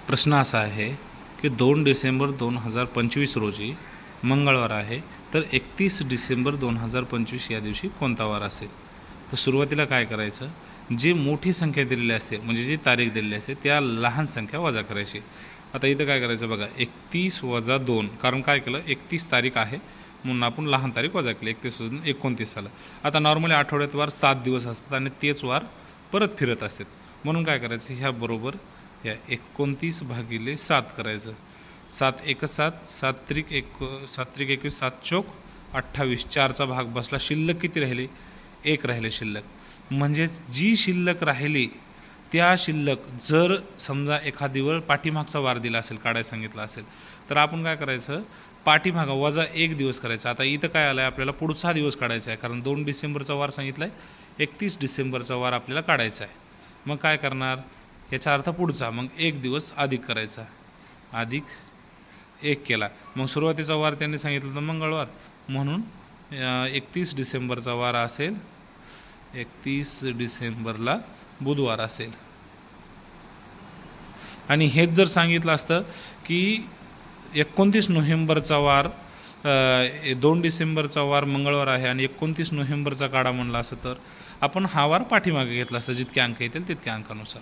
प्रश्न असा आहे की 2 डिसेंबर 2025 रोजी मंगळवार आहे, तर 31 डिसेंबर 2025 या दिवशी कोणता वार असेल? तर सुरुवातीला काय करायचं, जी मोठी संख्या दिलेली असते म्हणजे जी तारीख दिलेली असते त्या लहान संख्या वजा करायची. आता इथं काय करायचं बघा, 31 वजा 2, कारण काय केलं 31 तारीख आहे म्हणून आपण लहान तारीख वजा केली, 31 झालं. आता नॉर्मली आठवड्यात वार 7 दिवस असतात आणि तेच वार परत फिरत असतात, म्हणून काय करायचं, ह्या बरोबर या 29/7 करायचं. 7 एक 7, 7 त्रिक 21, 7 चोक 28, 4चा भाग बसला. शिल्लक किती राहिले? 1 राहिले शिल्लक. म्हणजेच जी शिल्लक राहिली त्या शिल्लक, जर समजा एखादी वेळ पाठीमागचा वार दिला असेल, काढायला सांगितलं असेल, तर आपण काय करायचं, पाठीमागा वजा 1 दिवस करायचा. आता इथं काय आलं आहे, आपल्याला पुढचा दिवस काढायचा आहे, कारण 2 डिसेंबरचा वार सांगितला आहे, 31 डिसेंबरचा वार आपल्याला काढायचा आहे. मग काय करणार, याचा अर्थ पुढचा, मग 1 दिवस अधिक करायचा, अधिक 1 केला. मग सुरुवातीचा वार त्यांनी सांगितलं तर मंगळवार, म्हणून 31 डिसेंबरचा वार असेल, 31 डिसेंबरला बुधवार असेल. आणि हेच जर सांगितलं असतं की 29 नोव्हेंबरचा वार, 2 डिसेंबरचा वार मंगळवार आहे आणि 29 नोव्हेंबरचा काढा म्हणला असतं, तर आपण हा वार पाठीमागे घेतला असता, जितके अंक येतील तितक्या अंकानुसार.